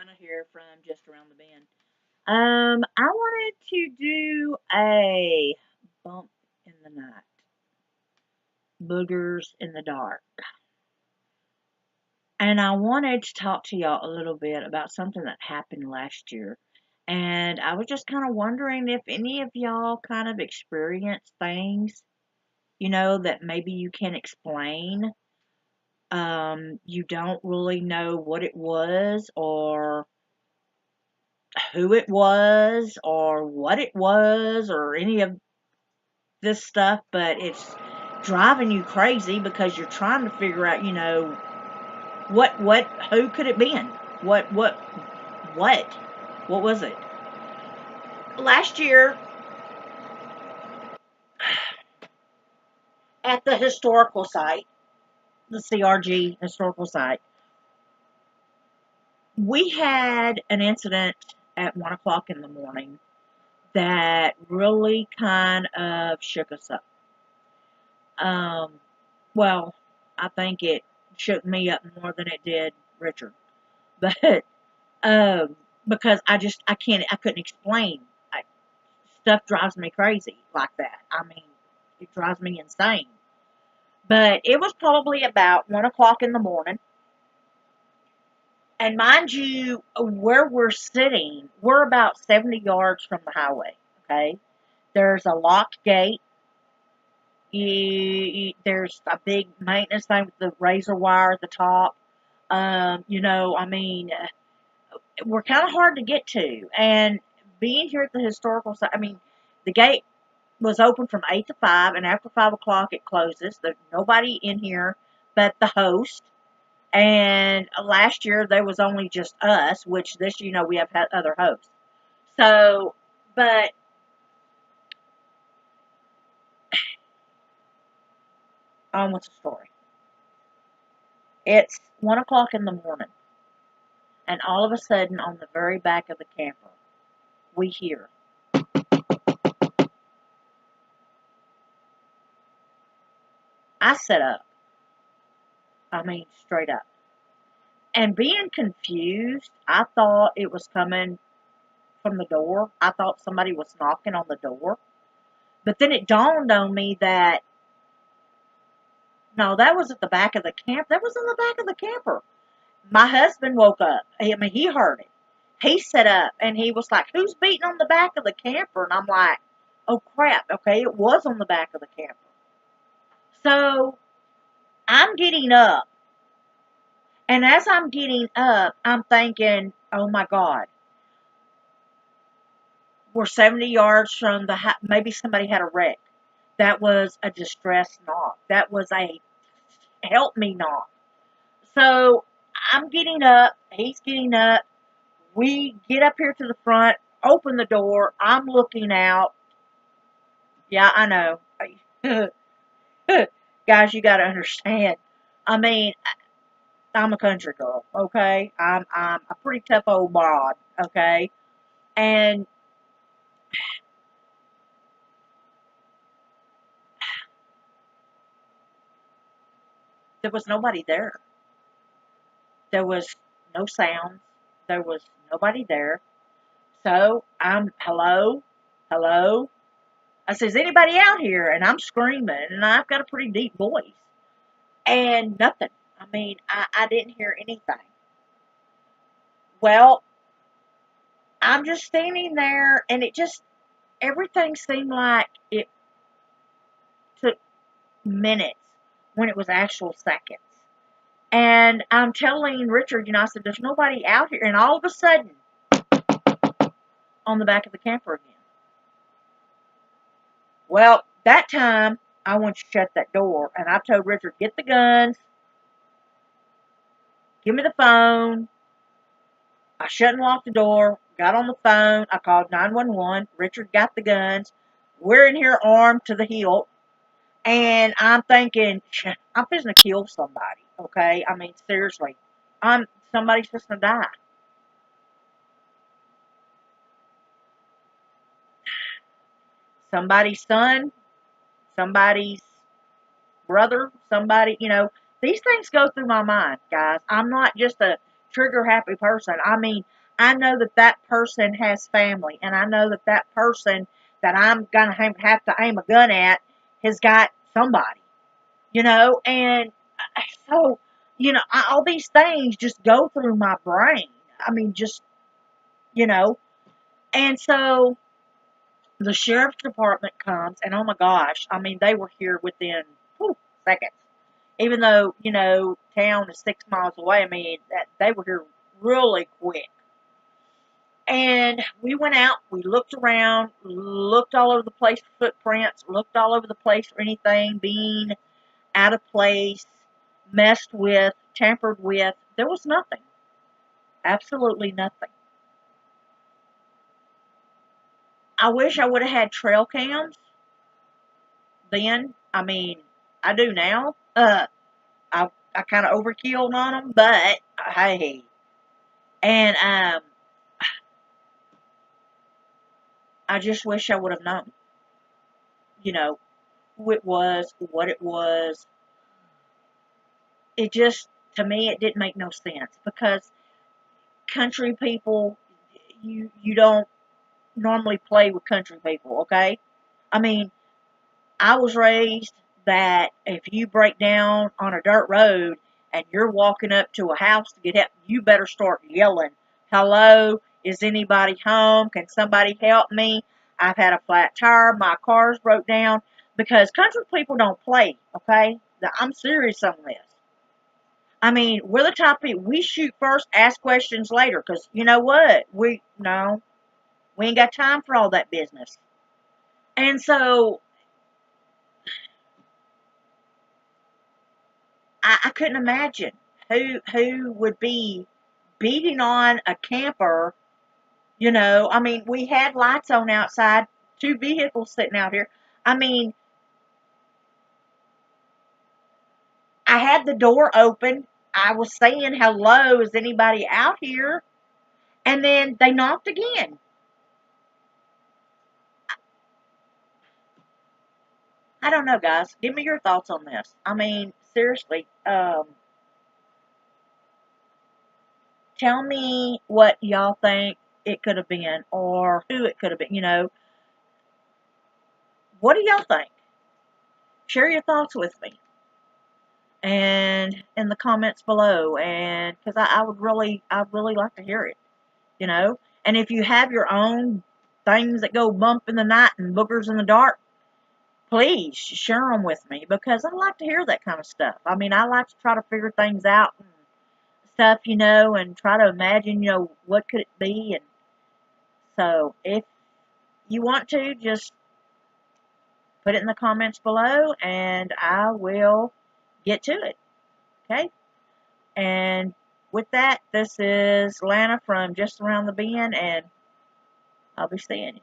Brianna here from Just Around the Bend. I wanted to do a bump in the night, boogers in the dark, and I wanted to talk to y'all a little bit about something that happened last year. And I was just kind of wondering if any of y'all kind of experienced things, that maybe you can explain. You don't really know what it was or who it was or what it was or any of this stuff, but it's driving you crazy because you're trying to figure out, who could it been? What? What was it? Last year at the historical site, the CRG historical site, we had an incident at 1 o'clock in the morning that really kind of shook us up. Well, I think it shook me up more than it did Richard. But um, because I couldn't explain. Stuff drives me crazy like that. I mean, it drives me insane. But it was probably about 1 o'clock in the morning. And mind you, where we're sitting, we're about 70 yards from the highway. Okay. There's a locked gate. There's a big maintenance thing with the razor wire at the top. I mean, we're kind of hard to get to. And being here at the historical site, I mean, the gate was open from 8 to 5, and after 5 o'clock it closes. There's nobody in here but the host. And last year there was only just us, which this year, we have had other hosts. So, but on with the story. It's 1 o'clock in the morning, and all of a sudden, on the very back of the camper, we hear. I set up. I mean, straight up. And being confused, I thought it was coming from the door. I thought somebody was knocking on the door. But then it dawned on me that, no, that was at the back of the camp. That was in the back of the camper. My husband woke up. I mean, he heard it. He set up and he was like, "Who's beating on the back of the camper?" And I'm like, "Oh crap, okay, it was on the back of the camper." So I'm getting up. And as I'm getting up, I'm thinking, "Oh my God, we're 70 yards from maybe somebody had a wreck." That was a distress knock. That was a help me knock. So I'm getting up. He's getting up. We get up here to the front, open the door. I'm looking out. Yeah, I know. Guys, you got to understand. I mean, I'm a country girl, okay? I'm a pretty tough old broad, okay? And there was nobody there. There was no sounds. There was nobody there. So I'm, hello, hello. I says, "Anybody out here?" And I'm screaming, and I've got a pretty deep voice. And nothing. I mean, I didn't hear anything. Well, I'm just standing there, and everything seemed like it took minutes when it was actual seconds. And I'm telling Richard, I said, "There's nobody out here." And all of a sudden, on the back of the camper again. Well, that time, I went to shut that door, and I told Richard, "Get the guns, give me the phone." I shut and locked the door, got on the phone, I called 911. Richard got the guns. We're in here armed to the hilt. And I'm thinking, I'm fixing to kill somebody, okay? I mean, seriously. Somebody's fixing to die. Somebody's son, somebody's brother, these things go through my mind, guys. I'm not just a trigger happy person. I mean, I know that that person has family, and I know that that person that I'm gonna have to aim a gun at has got somebody, and so, all these things just go through my brain. I mean, just, you know, and so the sheriff's department comes, and oh my gosh, I mean, they were here within seconds. Even though, town is 6 miles away, I mean, that they were here really quick. And we went out, we looked around, looked all over the place for footprints, looked all over the place for anything being out of place, messed with, tampered with. There was nothing. Absolutely nothing. I wish I would have had trail cams then. I mean, I do now. I kind of overkilled on them, but hey. And I just wish I would have known, who it was, what it was. It just, to me, it didn't make no sense because country people, you don't normally play with country people, okay? I mean, I was raised that if you break down on a dirt road and you're walking up to a house to get help, you better start yelling, "Hello, is anybody home? Can somebody help me? I've had a flat tire, my car's broke down," because country people don't play, okay? I'm serious on this. I mean, we're the type of people, we shoot first, ask questions later, because you know what? No, we ain't got time for all that business. And so, I couldn't imagine who would be beating on a camper. I mean, we had lights on outside, two vehicles sitting out here. I mean, I had the door open. I was saying, "Hello, is anybody out here?" And then they knocked again. I don't know, guys. Give me your thoughts on this. I mean, seriously, tell me what y'all think it could have been or who it could have been. What do y'all think? Share your thoughts with me and in the comments below, and because I'd really like to hear it, and if you have your own things that go bump in the night and boogers in the dark, please share them with me because I like to hear that kind of stuff. I mean, I like to try to figure things out and stuff, and try to imagine, what could it be. And so if you want to, just put it in the comments below and I will get to it. Okay? And with that, this is Lana from Just Around the Bend, and I'll be seeing you.